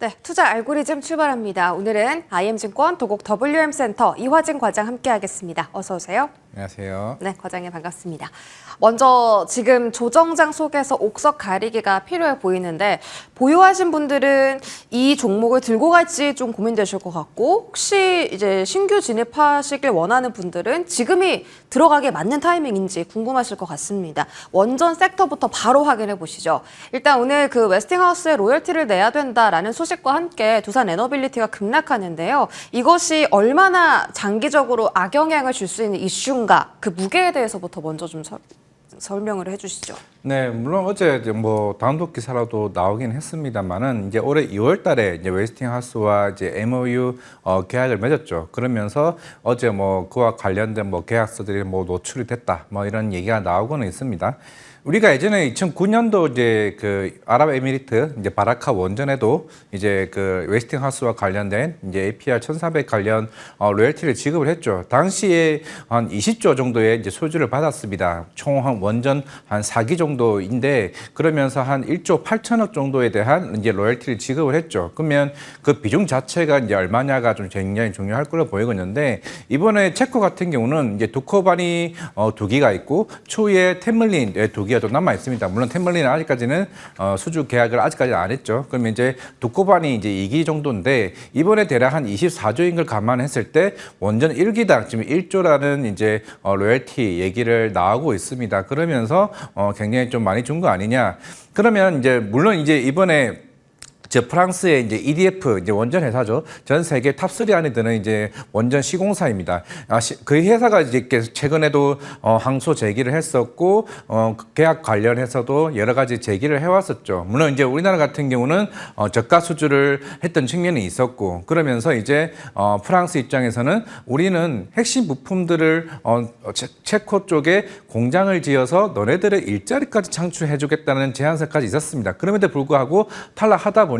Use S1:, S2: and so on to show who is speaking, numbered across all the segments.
S1: 네, 투자 알고리즘 출발합니다. 오늘은 IM증권 도곡 WM센터 이화진 과장 함께하겠습니다. 어서 오세요.
S2: 안녕하세요.
S1: 네, 과장님 반갑습니다. 먼저 지금 조정장 속에서 옥석 가리기가 필요해 보이는데 보유하신 분들은 이 종목을 들고 갈지 좀 고민되실 것 같고 혹시 이제 신규 진입하시길 원하는 분들은 지금이 들어가기에 맞는 타이밍인지 궁금하실 것 같습니다. 원전 섹터부터 바로 확인해 보시죠. 일단 오늘 그 웨스팅하우스에 로열티를 내야 된다라는 소식과 함께 두산 에너빌리티가 급락하는데요. 이것이 얼마나 장기적으로 악영향을 줄 수 있는 이슈인가 그 무게에 대해서부터 먼저 좀 설명을 해주시죠.
S2: 네, 물론 어제 뭐 단독 기사라도 나오긴 했습니다만은 이제 올해 2월달에 이제 웨스팅하우스와 이제 MOU 계약을 맺었죠. 그러면서 어제 뭐 그와 관련된 뭐 계약서들이 뭐 노출이 됐다, 뭐 이런 얘기가 나오고는 있습니다. 우리가 예전에 2009년도 이제 그 아랍에미리트 이제 바라카 원전에도 이제 그 웨스팅하우스와 관련된 이제 APR 1400 관련 로열티를 지급을 했죠. 당시에 한 20조 정도의 이제 소주를 받았습니다. 총 한 원전 한 4기 정도인데 그러면서 한 1조 8천억 정도에 대한 이제 로열티를 지급을 했죠. 그러면 그 비중 자체가 이제 얼마냐가 좀 굉장히 중요할 걸로 보이겠는데 이번에 체코 같은 경우는 이제 두코바니 2기가 있고 추후에 템물린 2기가 또 남아 있습니다. 물론 템물린은 아직까지는 수주 계약을 아직까지 안 했죠. 그러면 이제 두코바니 이제 2기 정도인데 이번에 대략 한 24조인 걸 감안했을 때 원전 1기당 지금 1조라는 이제 로열티 얘기를 나오고 있습니다. 그러면서 굉장히 좀 많이 준 거 아니냐. 그러면 이제 물론 이제 이번에 프랑스의 이제 EDF 이제 원전 회사죠. 전 세계 탑3 안에 드는 이제 원전 시공사입니다. 그 회사가 이제 최근에도 항소 제기를 했었고 계약 관련해서도 여러 가지 제기를 해왔었죠. 물론 이제 우리나라 같은 경우는 저가 수주를 했던 측면이 있었고 그러면서 이제 프랑스 입장에서는 우리는 핵심 부품들을 체코 쪽에 공장을 지어서 너네들의 일자리까지 창출해주겠다는 제안서까지 있었습니다. 그럼에도 불구하고 탈락하다 보니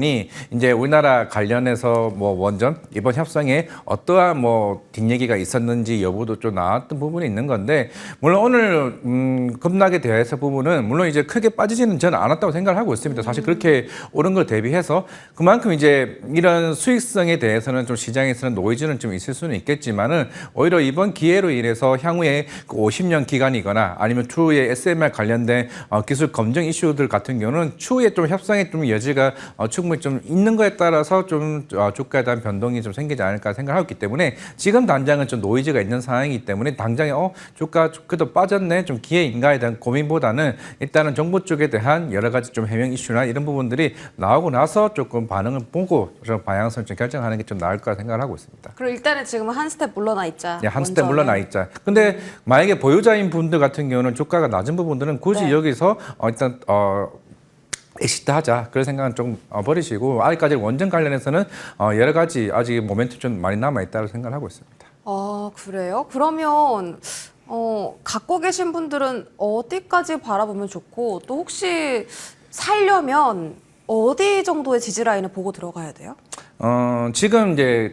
S2: 이제 우리나라 관련해서 뭐 원전 이번 협상에 어떠한 뭐 뒷얘기가 있었는지 여부도 좀 나왔던 부분이 있는 건데 물론 오늘 급락에 대해서 부분은 물론 이제 크게 빠지지는 저는 않았다고 생각을 하고 있습니다. 사실 그렇게 오른 걸 대비해서 그만큼 이제 이런 수익성에 대해서는 좀 시장에서는 노이즈는 좀 있을 수는 있겠지만은 오히려 이번 기회로 인해서 향후에 그 50년 기간이거나 아니면 추후에 SMR 관련된 기술 검증 이슈들 같은 경우는 추후에 좀 협상에 좀 여지가 충분히 좀 있는 거에 따라서 좀 주가에 대한 변동이 좀 생기지 않을까 생각하기 때문에 지금 당장은 좀 노이즈가 있는 상황이기 때문에 당장에 주가 그래도 빠졌네 좀 기회인가에 대한 고민보다는 일단은 정부 쪽에 대한 여러 가지 좀 해명 이슈나 이런 부분들이 나오고 나서 조금 반응을 보고 좀 방향성을 좀 결정하는 게 좀 나을 거라 생각을 하고 있습니다.
S1: 그럼 일단은 지금 한 스텝 물러나 있자.
S2: 네, 한 스텝 물러나 있자. 근데 만약에 보유자인 분들 같은 경우는 주가가 낮은 부분들은 굳이 여기서 일단 엑시트 하자 그런 생각은 좀 버리시고 아직까지 원전 관련해서는 여러 가지 아직 모멘텀 좀 많이 남아 있다고 생각을 하고 있습니다.
S1: 아, 그래요? 그러면 갖고 계신 분들은 어디까지 바라보면 좋고 또 혹시 살려면 어디 정도의 지지라인을 보고 들어가야 돼요?
S2: 지금 이제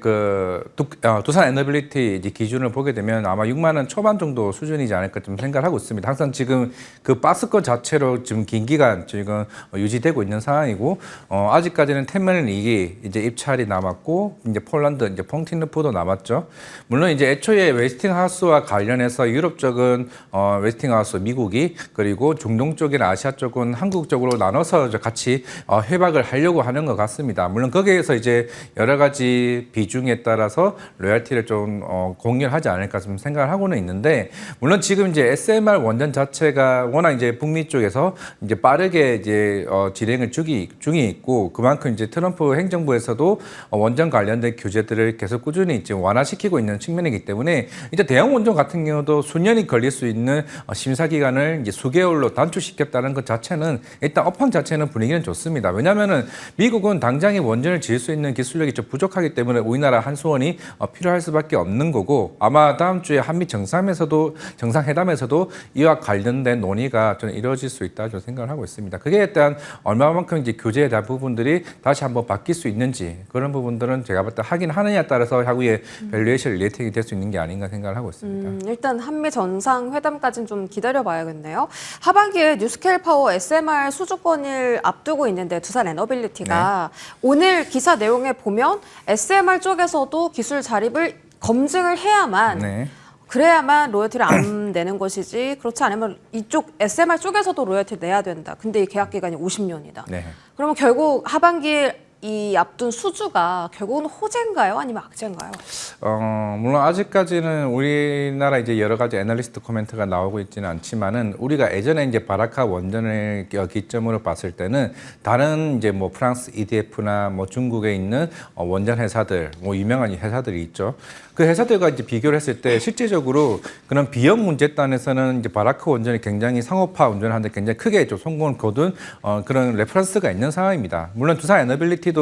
S2: 두산 에너빌리티 이제 기준을 보게 되면 아마 6만 원 초반 정도 수준이지 않을까 좀 생각을 하고 있습니다. 항상 지금 그 박스권 자체로 지금 긴 기간 지금 유지되고 있는 상황이고 아직까지는 템멜린 2기 이제 입찰이 남았고 이제 폴란드 이제 퐁틴루프도 남았죠. 물론 이제 애초에 웨스팅하우스와 관련해서 유럽 쪽은 웨스팅하우스 미국이 그리고 중동 쪽이나 아시아 쪽은 한국 쪽으로 나눠서 같이 회박을 하려고 하는 것 같습니다. 물론 거기에서 이제 여러 가지 비중에 따라서 로열티를 좀 공유하지 않을까 좀 생각을 하고는 있는데 물론 지금 이제 SMR 원전 자체가 워낙 이제 북미 쪽에서 이제 빠르게 이제 진행을 중이 있고 그만큼 이제 트럼프 행정부에서도 원전 관련된 규제들을 계속 꾸준히 지금 완화시키고 있는 측면이기 때문에 이제 대형 원전 같은 경우도 수년이 걸릴 수 있는 심사 기간을 이제 수개월로 단축시켰다는 것 자체는 일단 업황 자체는 분위기는 좋습니다. 왜냐하면은 미국은 당장에 원전을 지을 수 있는 기술 기술력이 좀 부족하기 때문에 우리나라 한수원이 필요할 수밖에 없는 거고 아마 다음 주에 한미 정상회담에서도 이와 관련된 논의가 좀 이루어질 수 있다 좀 생각을 하고 있습니다. 그게 일단 얼마만큼 이제 교제에 대한 부분들이 다시 한번 바뀔 수 있는지 그런 부분들은 제가 볼 때 하긴 하느냐에 따라서 향후에 밸류에이션 리레이팅이 될 수 있는 게 아닌가 생각을 하고 있습니다.
S1: 일단 한미 정상회담까지는 좀 기다려봐야겠네요. 하반기에 뉴스케일 파워 SMR 수주권을 앞두고 있는데 두산 에너빌리티가 오늘 기사 내용에 보면 SMR 쪽에서도 기술 자립을 검증을 해야만 그래야만 로열티를 안 내는 것이지 그렇지 않으면 이쪽 SMR 쪽에서도 로열티 내야 된다. 근데 이 계약 기간이 50년이다. 그러면 결국 하반기에 이 앞둔 수주가 결국은 호재인가요? 아니면 악재인가요?
S2: 물론 아직까지는 우리나라 이제 여러 가지 애널리스트 코멘트가 나오고 있지는 않지만은 우리가 예전에 이제 바라카 원전을 기점으로 봤을 때는 다른 이제 뭐 프랑스 EDF나 뭐 중국에 있는 원전 회사들, 뭐 유명한 회사들이 있죠. 그 회사들과 이제 비교를 했을 때 실제적으로 그런 비용 문제단에서는 이제 바라카 원전이 굉장히 상업화 운전을 하는데 굉장히 크게 좀 성공을 거둔 그런 레퍼런스가 있는 상황입니다. 물론 두산 에너빌리티도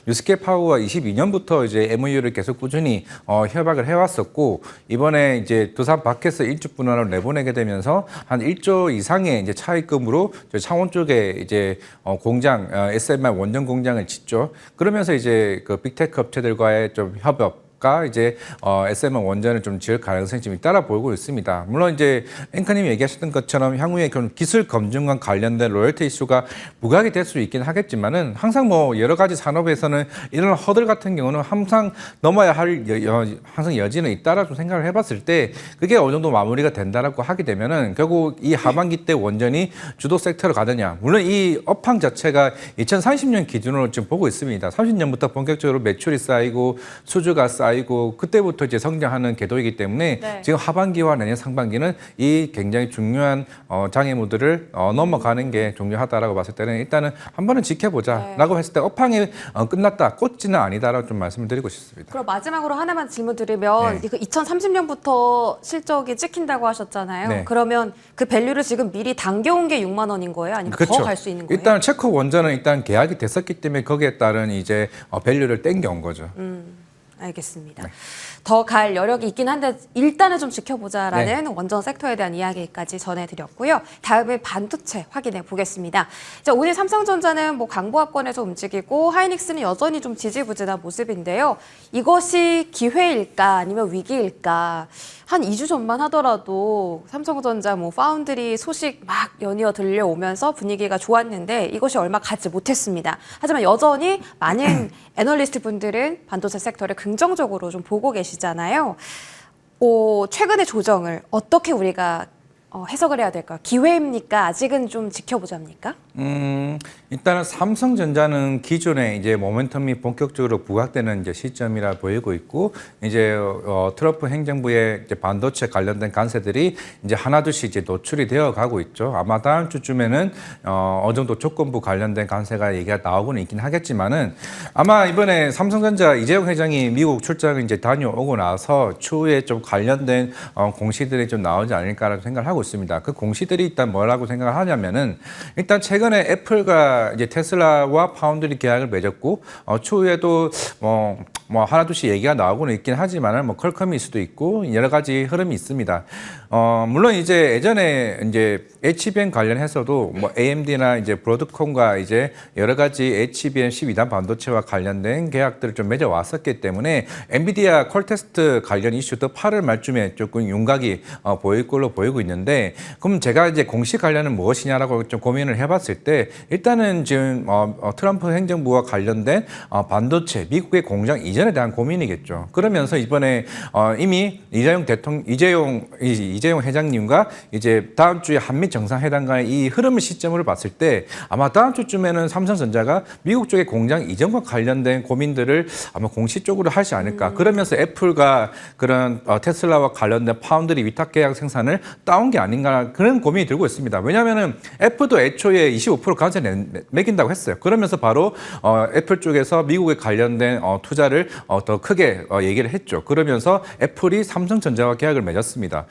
S2: 뉴스케일 파워와 22년부터 이제 MOU를 계속 꾸준히 협약을 해왔었고 이번에 이제 두산 밖에서 일주 분할을 내보내게 되면서 한 1조 이상의 이제 차입금으로 창원 쪽에 이제 공장 SMR 원전 공장을 짓죠. 그러면서 이제 그 빅테크 업체들과의 좀 협업 가 이제 SMR 원전을 좀 지을 가능성이 좀 따라 보이고 있습니다. 물론 이제 앵커님이 얘기하셨던 것처럼 향후에 그런 기술 검증과 관련된 로열티 이슈가 부각이 될 수 있긴 하겠지만은 항상 뭐 여러 가지 산업에서는 이런 허들 같은 경우는 항상 넘어야 할 항상 여지는 있다라고 생각을 해봤을 때 그게 어느 정도 마무리가 된다라고 하게 되면은 결국 이 하반기 때 원전이 주도 섹터로 가느냐. 물론 이 업황 자체가 2030년 기준으로 지금 보고 있습니다. 30년부터 본격적으로 매출이 쌓이고 수주가 쌓이고 그때부터 이제 성장하는 궤도이기 때문에 지금 하반기와 내년 상반기는 이 굉장히 중요한 장애물들을 넘어가는 게 중요하다라고 봤을 때는 일단은 한 번은 지켜보자라고 했을 때 업황이 끝났다, 꽃지는 아니다라고 좀 말씀을 드리고 싶습니다.
S1: 그럼 마지막으로 하나만 질문 드리면 그 2030년부터 실적이 찍힌다고 하셨잖아요. 그러면 그 밸류를 지금 미리 당겨온 게 6만 원인 거예요? 아니면 더 갈 수 있는 거예요?
S2: 일단 체코 원전은 일단 계약이 됐었기 때문에 거기에 따른 이제 밸류를 땡겨온 거죠.
S1: 알겠습니다. 더 갈 여력이 있긴 한데 일단은 좀 지켜보자라는 원전 섹터에 대한 이야기까지 전해드렸고요. 다음은 반도체 확인해 보겠습니다. 자, 오늘 삼성전자는 뭐 강보합권에서 움직이고 하이닉스는 여전히 좀 지지부진한 모습인데요. 이것이 기회일까 아니면 위기일까? 한 2주 전만 하더라도 삼성전자 뭐 파운드리 소식 막 연이어 들려오면서 분위기가 좋았는데 이것이 얼마 가지 못했습니다. 하지만 여전히 많은 애널리스트 분들은 반도체 섹터를 긍정적으로 좀 보고 계시잖아요. 최근의 조정을 어떻게 우리가 해석을 해야 될까요? 기회입니까? 아직은 좀 지켜보자입니까?
S2: 일단은 삼성전자는 기존에 이제 모멘텀이 본격적으로 부각되는 이제 시점이라 보이고 있고 이제 트럼프 행정부의 이제 반도체 관련된 관세들이 이제 하나둘씩 이제 노출이 되어 가고 있죠. 아마 다음 주쯤에는 어느 정도 조건부 관련된 관세가 얘기가 나오고는 있긴 하겠지만은 아마 이번에 삼성전자 이재용 회장이 미국 출장을 이제 다녀오고 나서 추후에 좀 관련된 공시들이 좀 나오지 않을까라고 생각을 하고 있습니다. 그 공시들이 일단 뭐라고 생각을 하냐면은 일단 최근에 애플과 이제 테슬라와 파운드리 계약을 맺었고 추후에도 뭐 하나둘씩 얘기가 나오고는 있긴 하지만은 뭐 퀄컴일 수도 있고 여러 가지 흐름이 있습니다. 물론 이제 예전에 이제 HBM 관련해서도 뭐 AMD나 이제 브로드콤과 이제 여러 가지 HBM 12단 반도체와 관련된 계약들을 좀 맺어왔었기 때문에 엔비디아 퀄테스트 관련 이슈도 8월 말쯤에 조금 윤곽이 보일 걸로 보이고 있는데 그럼 제가 이제 공식 관련은 무엇이냐라고 좀 고민을 해봤을 때 일단은 지금 트럼프 행정부와 관련된 반도체 미국의 공장 이전에 대한 고민이겠죠. 그러면서 이번에 이미 이재용 회장님과 이제 다음 주에 한미 정상회담 간의 이 흐름을 시점으로 봤을 때 아마 다음 주쯤에는 삼성전자가 미국 쪽의 공장 이전과 관련된 고민들을 아마 공식적으로 하지 않을까. 그러면서 애플과 그런 테슬라와 관련된 파운드리 위탁 계약 생산을 따온 게 게 아닌가 그런 고민이 들고 있습니다. 왜냐하면은 애플도 애초에 25% 관세 매긴다고 했어요. 그러면서 바로 애플 쪽에서 미국에 관련된 투자를 더 크게 얘기를 했죠. 그러면서 애플이 삼성전자와 계약을 맺었습니다.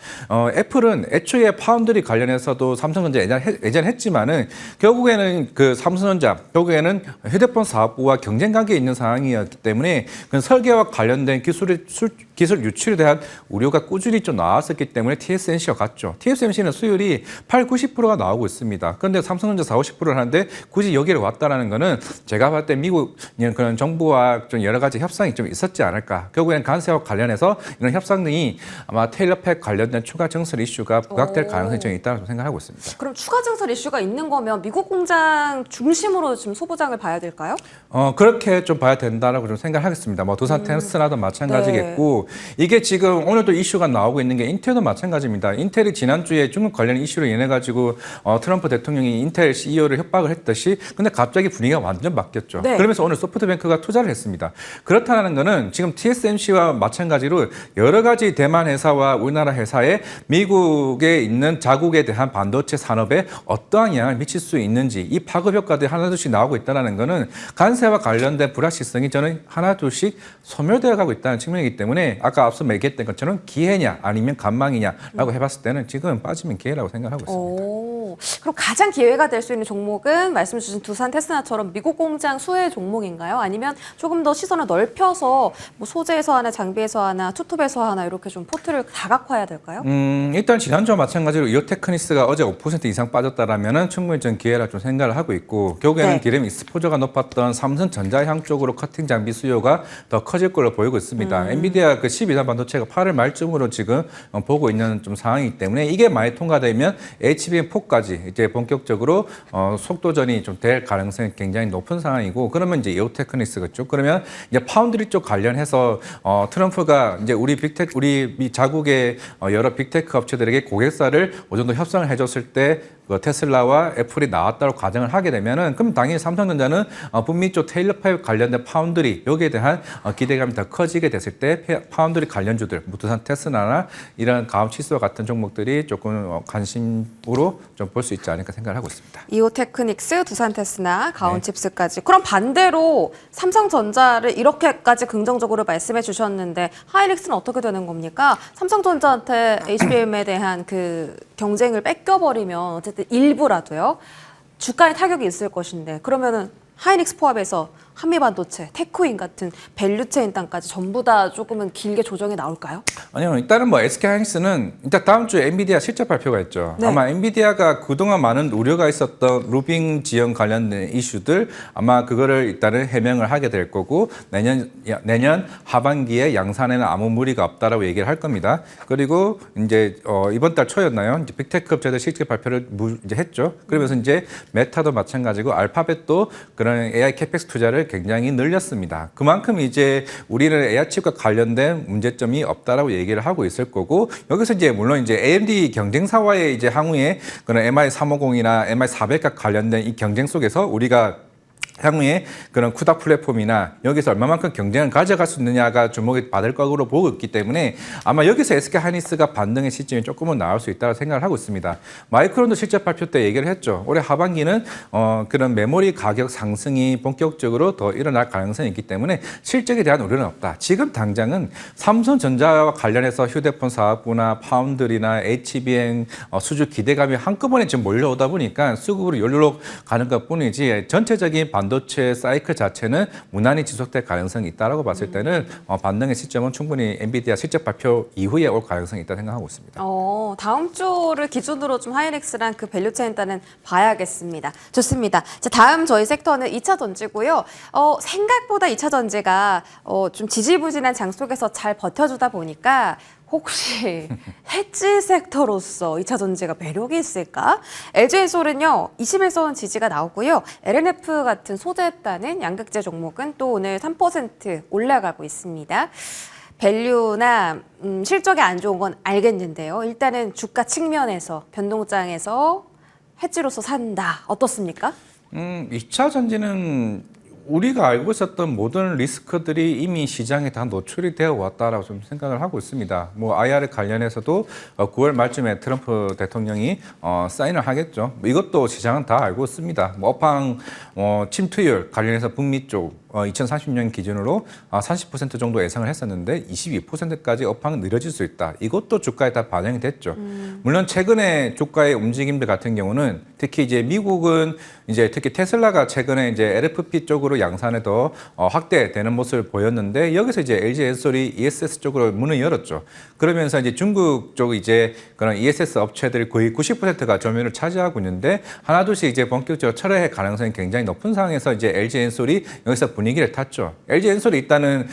S2: 애플은 애초에 파운드리 관련해서도 삼성전자 예전 했지만은 결국에는 그 삼성전자 결국에는 휴대폰 사업부와 경쟁 관계에 있는 상황이었기 때문에 그 설계와 관련된 기술 유출에 대한 우려가 꾸준히 좀 나왔었기 때문에 TSMC가 갔죠. TSMC는 수율이 80~90%가 나오고 있습니다. 그런데 삼성전자 40~50%를 하는데 굳이 여기를 왔다라는 거는 제가 봤을 때 미국 그런 정부와 좀 여러 가지 협상이 좀 있었지 않을까. 결국엔 관세와 관련해서 이런 협상 등이 아마 테일러팩 관련된 추가 증설 이슈가 부각될 가능성이 좀 있다고 생각하고 있습니다.
S1: 그럼 추가 증설 이슈가 있는 거면 미국 공장 중심으로 지금 소부장을 봐야 될까요?
S2: 그렇게 좀 봐야 된다라고 좀 생각하겠습니다. 뭐 두산 테스라도 마찬가지겠고 이게 지금 오늘도 이슈가 나오고 있는 게 인텔도 마찬가지입니다. 인텔이 지난주에 중국 관련 이슈로 인해 가지고 트럼프 대통령이 인텔 CEO를 협박을 했듯이 근데 갑자기 분위기가 완전 바뀌었죠.
S1: 네.
S2: 그러면서 오늘 소프트뱅크가 투자를 했습니다. 그렇다는 거는 지금 TSMC와 마찬가지로 여러 가지 대만 회사와 우리나라 회사에 미국에 있는 자국에 대한 반도체 산업에 어떠한 영향을 미칠 수 있는지 이 파급 효과들이 하나둘씩 나오고 있다는 거는 관세와 관련된 불확실성이 저는 하나둘씩 소멸되어 가고 있다는 측면이기 때문에 아까 앞서 얘기했던 것처럼 기회냐 아니면 관망이냐라고 해봤을 때는 지금 빠지면 기회라고 생각하고 있습니다.
S1: 그럼 가장 기회가 될 수 있는 종목은 말씀 주신 두산 테스나처럼 미국 공장 수혜 종목인가요? 아니면 조금 더 시선을 넓혀서 뭐 소재에서 하나, 장비에서 하나, 투톱에서 하나 이렇게 좀 포트를 다각화해야 될까요?
S2: 일단 지난주와 마찬가지로 이오테크니스가 어제 5% 이상 빠졌다라면은 충분히 전 기회라 좀 생각을 하고 있고 결국에는
S1: 네.
S2: 디램 익스포저가 높았던 삼성전자향 쪽으로 커팅 장비 수요가 더 커질 걸로 보이고 있습니다. 엔비디아 그 12단 반도체가 8월 말쯤으로 지금 보고 있는 좀 상황이기 때문에 이게 많이 통과되면 HBM4까지 이제 본격적으로 속도전이 좀 될 가능성이 굉장히 높은 상황이고 그러면 이제 이오테크니스겠죠. 그러면 이제 파운드리 쪽 관련해서 트럼프가 이제 우리 미 자국의 여러 빅테크 업체들에게 고객사를 어느 정도 협상을 해줬을 때 그 테슬라와 애플이 나왔다고 가정을 하게 되면은 그럼 당연히 삼성전자는 북미 쪽 테일러파이프 관련된 파운드리 여기에 대한 기대감이 더 커지게 됐을 때 파운드리 관련주들, 두산 테스나나 이런 가온치스와 같은 종목들이 조금 관심으로 좀 볼 수 있지 않을까 생각을 하고 있습니다.
S1: 이오테크닉스, 두산 테스나, 가온칩스까지. 그럼 반대로 삼성전자를 이렇게까지 긍정적으로 말씀해 주셨는데 하이닉스는 어떻게 되는 겁니까? 삼성전자한테 HBM에 대한 그 경쟁을 뺏겨버리면 어쨌든 일부라도요. 주가에 타격이 있을 것인데 그러면은 하이닉스 포함해서 한미반도체, 테크인 같은 밸류체인 땅까지 전부 다 조금은 길게 조정이 나올까요?
S2: 아니요. 일단은 뭐 SK하이닉스는 일단 다음 주에 엔비디아 실적 발표가 있죠.
S1: 네.
S2: 아마 엔비디아가 그동안 많은 우려가 있었던 루빙 지연 관련된 이슈들 아마 그거를 일단은 해명을 하게 될 거고 내년 하반기에 양산에는 아무 무리가 없다라고 얘기를 할 겁니다. 그리고 이제 이번 달 초였나요? 이제 빅테크 업체들 실적 발표를 이제 했죠. 그러면서 이제 메타도 마찬가지고 알파벳도 그런 AI 캐펙스 투자를 굉장히 늘렸습니다. 그만큼 이제 우리는 AI 칩과 관련된 문제점이 없다라고 얘기를 하고 있을 거고 여기서 이제 물론 이제 AMD 경쟁사와의 이제 향후에 그런 MI350이나 MI400과 관련된 이 경쟁 속에서 우리가 향후에 그런 쿠다 플랫폼이나 여기서 얼마만큼 경쟁을 가져갈 수 있느냐가 주목이 받을 거로 보고 있기 때문에 아마 여기서 SK하이닉스가 반등의 시점이 조금은 나올 수 있다고 생각을 하고 있습니다. 마이크론도 실적 발표 때 얘기를 했죠. 올해 하반기는 그런 메모리 가격 상승이 본격적으로 더 일어날 가능성이 있기 때문에 실적에 대한 우려는 없다. 지금 당장은 삼성전자와 관련해서 휴대폰 사업부나 파운드리나 HBM 수주 기대감이 한꺼번에 지금 몰려오다 보니까 수급으로 열로 가는 것뿐이지 전체적인 반도체 사이클 자체는 무난히 지속될 가능성이 있다라고 봤을 때는 반등의 시점은 충분히 엔비디아 실적 발표 이후에 올 가능성이 있다 생각하고 있습니다.
S1: 다음 주를 기준으로 좀 하이닉스랑 그 밸류체인 단은 봐야겠습니다. 좋습니다. 자, 다음 저희 섹터는 2차 전지고요. 생각보다 2차 전지가 좀 지지부진한 장 속에서 잘 버텨주다 보니까 혹시 해지 섹터로서 2차 전지가 매력이 있을까? LG엔솔은요 21선 지지가 나오고요. LNF 같은 소재다는 양극재 종목은 또 오늘 3% 올라가고 있습니다. 밸류나 실적이 안 좋은 건 알겠는데요. 일단은 주가 측면에서 변동장에서 해지로서 산다. 어떻습니까?
S2: 2차 전지는 우리가 알고 있었던 모든 리스크들이 이미 시장에 다 노출이 되어 왔다라고 좀 생각을 하고 있습니다. 뭐 IR 관련해서도 9월 말쯤에 트럼프 대통령이 사인을 하겠죠. 이것도 시장은 다 알고 있습니다. 뭐 업황 침투율 관련해서 북미 쪽 2030년 기준으로 30% 정도 예상을 했었는데 22%까지 업황이 느려질 수 있다. 이것도 주가에 다 반영이 됐죠. 물론 최근에 주가의 움직임들 같은 경우는 특히 이제 미국은 이제 특히 테슬라가 최근에 이제 LFP 쪽으로 양산에 더 확대되는 모습을 보였는데 여기서 이제 LG 엔솔이 ESS 쪽으로 문을 열었죠. 그러면서 이제 중국 쪽 이제 그런 ESS 업체들 거의 90%가 점유율을 차지하고 있는데 하나둘씩 이제 본격적으로 철회할 가능성이 굉장히 높은 상황에서 이제 LG 엔솔이 여기서 분위기를 탔죠. LG 엔솔이 일단은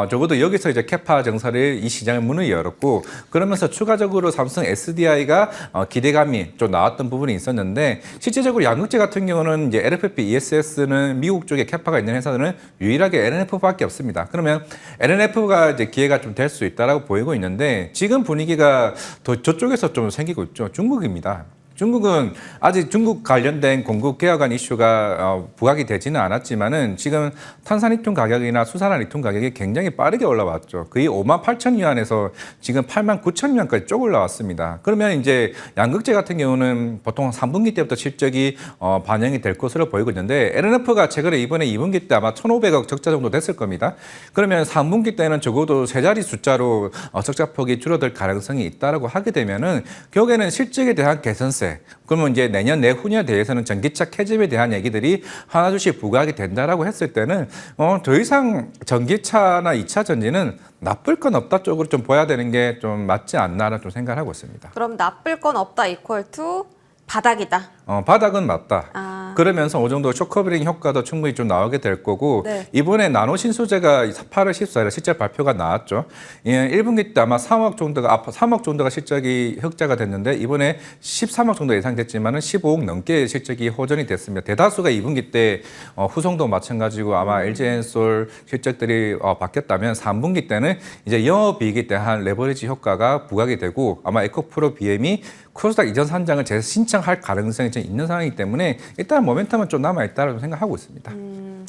S2: 적어도 여기서 이제 캐파 정사를 이 시장의 문을 열었고 그러면서 추가적으로 삼성 SDI가 기대감이 좀 나왔던 부분이 있었는데 실제적으로 양극재 같은 경우는 이제 LFP ESS는 미국 쪽에 캐파가 있는 회사들은 유일하게 LNF밖에 없습니다. 그러면 LNF가 이제 기회가 좀 될 수 있다라고 보이고 있는데 지금 분위기가 더 저쪽에서 좀 생기고 있죠. 중국입니다. 중국은 아직 중국 관련된 공급 개혁안 이슈가 부각이 되지는 않았지만은 지금 탄산리튬 가격이나 수산화리튬 가격이 굉장히 빠르게 올라왔죠. 거의 58,000위안에서 지금 89,000위안까지 쭉 올라왔습니다. 그러면 이제 양극재 같은 경우는 보통 3분기 때부터 실적이 반영이 될 것으로 보이고 있는데 LNF가 최근에 이번에 2분기 때 아마 1,500억 적자 정도 됐을 겁니다. 그러면 3분기 때는 적어도 세 자리 숫자로 적자폭이 줄어들 가능성이 있다라고 하게 되면은 결국에는 실적에 대한 개선세 그러면 이제 내년 내후년에 대해서는 전기차 캐집에 대한 얘기들이 하나둘씩 부각이 된다라고 했을 때는 더 이상 전기차나 2차 전지는 나쁠 건 없다 쪽으로 좀 보여야 되는 게 좀 맞지 않나라는 좀 생각을 하고 있습니다.
S1: 그럼 나쁠 건 없다 이퀄 투 바닥이다.
S2: 바닥은 맞다. 그러면서 어느 정도 쇼커브링 효과도 충분히 좀 나오게 될 거고
S1: 네.
S2: 이번에 나노 신소재가 8월 14일에 실제 발표가 나왔죠. 1분기 때 아마 3억 정도가 실적이 흑자가 됐는데 이번에 13억 정도 예상됐지만은 15억 넘게 실적이 호전이 됐습니다. 대다수가 2분기 때 후송도 마찬가지고 아마 LG엔솔 실적들이 바뀌었다면 3분기 때는 이제 영업이익에 대한 레버리지 효과가 부각이 되고 아마 에코프로 BM이 코스닥 이전 산장을 재신청할 가능성이 좀 있는 상황이기 때문에 일단 모멘텀은 좀 남아있다고 생각하고 있습니다.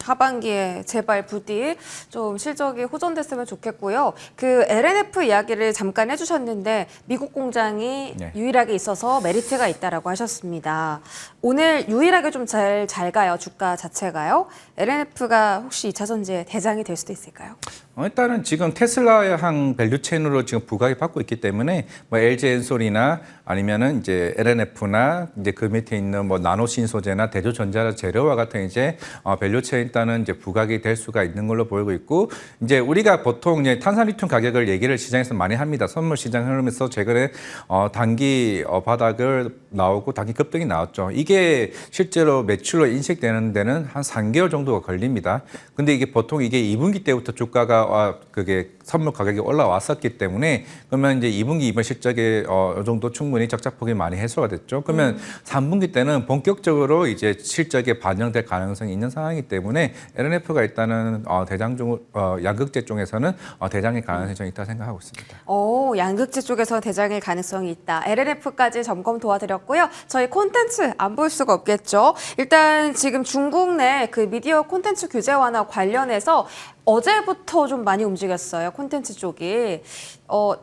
S1: 하반기에 제발 부디 좀 실적이 호전됐으면 좋겠고요. 그 LNF 이야기를 잠깐 해주셨는데 미국 공장이
S2: 네.
S1: 유일하게 있어서 메리트가 있다라고 하셨습니다. 오늘 유일하게 좀 잘 가요, 주가 자체가요. LNF가 혹시 2차 전지의 대장이 될 수도 있을까요?
S2: 일단은 지금 테슬라향 밸류체인으로 지금 부각이 받고 있기 때문에 뭐 LG 엔솔이나 아니면은 이제 LNF나 이제 그 밑에 있는 뭐 나노신소재나 대조전자 재료와 같은 이제 밸류체인 일단은 이제 부각이 될 수가 있는 걸로 보이고 있고 이제 우리가 보통 이제 탄산리튬 가격을 얘기를 시장에서 많이 합니다. 선물 시장 흐르면서 최근에 단기 바닥을 나오고 단기 급등이 나왔죠. 이게 실제로 매출로 인식되는 데는 한 3개월 정도가 걸립니다. 근데 이게 보통 이게 2분기 때부터 주가가 그게 선물 가격이 올라왔었기 때문에 그러면 이제 2분기 이번 실적에 이 정도 충분히 적자폭이 많이 해소가 됐죠. 그러면 3분기 때는 본격적으로 이제 실적에 반영될 가능성이 있는 상황이기 때문에 LNF가 일단은 대장 중 양극재 쪽에서는 대장의 가능성이 좀 있다 생각하고 있습니다.
S1: 양극재 쪽에서 대장일 가능성이 있다. LNF까지 점검 도와드렸고요. 저희 콘텐츠 안 볼 수가 없겠죠. 일단 지금 중국 내 그 미디어 콘텐츠 규제 완화 관련해서 어제부터 좀 많이 움직였어요. 콘텐츠 쪽이.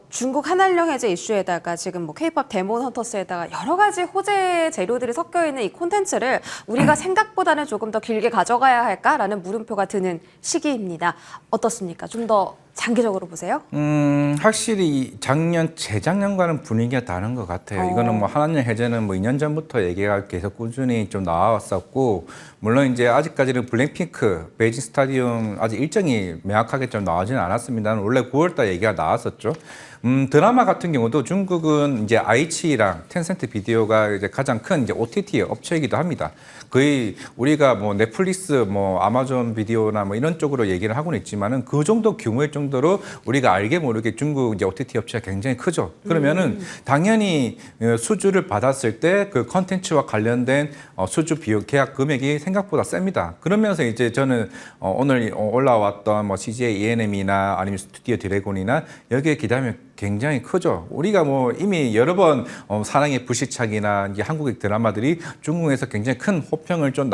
S1: 중국 한한령 해제 이슈에다가 지금 뭐 K-팝 데몬 헌터스에다가 여러 가지 호재 재료들이 섞여 있는 이 콘텐츠를 우리가 생각보다는 조금 더 길게 가져가야 할까라는 물음표가 드는 시기입니다. 어떻습니까? 좀 더 장기적으로 보세요?
S2: 확실히 작년, 재작년과는 분위기가 다른 것 같아요. 이거는 뭐 한한령 해제는 뭐 2년 전부터 얘기가 계속 꾸준히 좀 나왔었고, 물론 이제 아직까지는 블랙핑크, 베이징 스타디움 아직 일정이 명확하게 좀 나오지는 않았습니다만 원래 9월달 얘기가 나왔었죠. 드라마 같은 경우도 중국은 이제 아이치랑 텐센트 비디오가 이제 가장 큰 이제 OTT 업체이기도 합니다. 거의 우리가 뭐 넷플릭스, 뭐 아마존 비디오나 뭐 이런 쪽으로 얘기를 하고는 있지만은 그 정도 규모일 정도로 우리가 알게 모르게 중국 이제 OTT 업체가 굉장히 크죠. 그러면은 당연히 수주를 받았을 때 그 컨텐츠와 관련된 수주 비용 계약 금액이 생각보다 셉니다. 그러면서 이제 저는 오늘 올라왔던 뭐 CJ ENM이나 아니면 스튜디오 드래곤이나 여기에 기대하면 굉장히 크죠. 우리가 뭐 이미 여러 번 사랑의 불시착이나 이제 한국의 드라마들이 중국에서 굉장히 큰 호평을 좀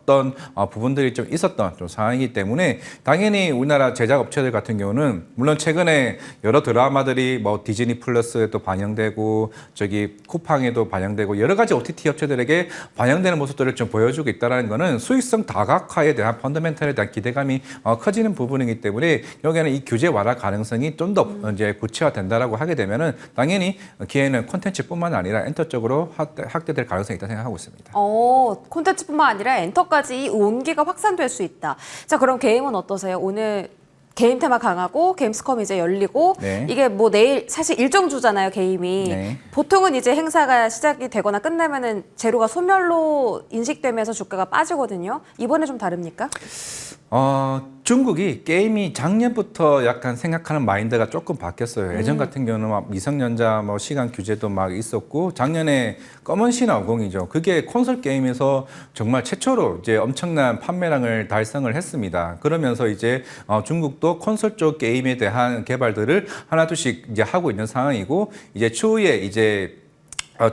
S2: 어떤 부분들이 좀 있었던 좀 상황이기 때문에 당연히 우리나라 제작 업체들 같은 경우는 물론 최근에 여러 드라마들이 뭐 디즈니 플러스에도 반영되고 저기 쿠팡에도 반영되고 여러 가지 OTT 업체들에게 반영되는 모습들을 좀 보여주고 있다는 거는 수익성 다각화에 대한 펀더멘털에 대한 기대감이 커지는 부분이기 때문에 여기에는 이 규제 완화 가능성이 좀 더 이제 구체화된다라고 하게 되면은 당연히 기회는 콘텐츠뿐만 아니라 엔터 쪽으로 확대될 가능성이 있다 생각하고 있습니다.
S1: 콘텐츠뿐만 아니라 엔터까지 이 온기가 확산될 수 있다. 자, 그럼 게임은 어떠세요? 오늘 게임 테마 강하고 게임스컴 이제 열리고
S2: 네.
S1: 이게 뭐 내일 사실 일정주잖아요, 게임이.
S2: 네.
S1: 보통은 이제 행사가 시작이 되거나 끝나면은 재료가 소멸로 인식되면서 주가가 빠지거든요. 이번에 좀 다릅니까?
S2: 중국이 게임이 작년부터 약간 생각하는 마인드가 조금 바뀌었어요. 예전 같은 경우는 막 미성년자 뭐 시간 규제도 막 있었고 작년에 검은 신화 50이죠. 그게 콘솔 게임에서 정말 최초로 이제 엄청난 판매량을 달성을 했습니다. 그러면서 이제 중국도 콘솔 쪽 게임에 대한 개발들을 하나둘씩 이제 하고 있는 상황이고 이제 추후에 이제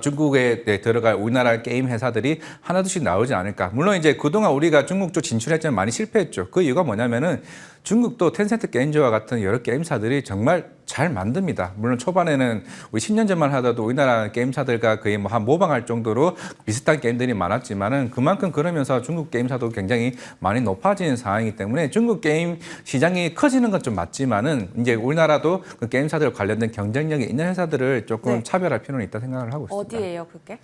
S2: 중국에 들어갈 우리나라 게임 회사들이 하나둘씩 나오지 않을까. 물론 이제 그동안 우리가 중국 쪽 진출했지만 많이 실패했죠. 그 이유가 뭐냐면은 중국도 텐센트 게임즈와 같은 여러 게임사들이 정말 잘 만듭니다. 물론 초반에는 우리 10년 전만 하더라도 우리나라 게임사들과 거의 뭐 한 모방할 정도로 비슷한 게임들이 많았지만은 그만큼 그러면서 중국 게임사도 굉장히 많이 높아지는 상황이기 때문에 중국 게임 시장이 커지는 건 좀 맞지만은 이제 우리나라도 그 게임사들 관련된 경쟁력이 있는 회사들을 조금
S1: 네.
S2: 차별할 필요는 있다 생각을 하고 있습니다.
S1: 어디예요, 그게?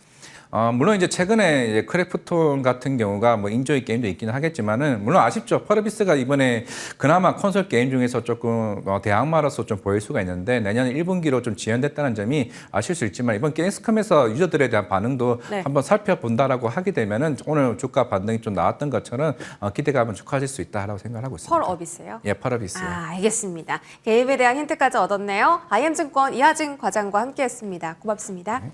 S2: 물론 이제 최근에 이제 크래프톤 같은 경우가 뭐 인조이 게임도 있기는 하겠지만은 물론 아쉽죠. 펄어비스가 이번에 그나마 콘솔 게임 중에서 조금 대항마로서 좀 보일 수가 있는데 내년 1분기로 좀 지연됐다는 점이 아실 수 있지만 이번 게임스컴에서 유저들에 대한 반응도
S1: 네.
S2: 한번 살펴본다라고 하게 되면은 오늘 주가 반등이 좀 나왔던 것처럼 기대감은 축하질 수 있다라고 생각하고 있습니다.
S1: 펄어비스요?
S2: 예, 펄어비스.
S1: 알겠습니다. 게임에 대한 힌트까지 얻었네요. IM증권 이하진 과장과 함께했습니다. 고맙습니다.
S2: 네.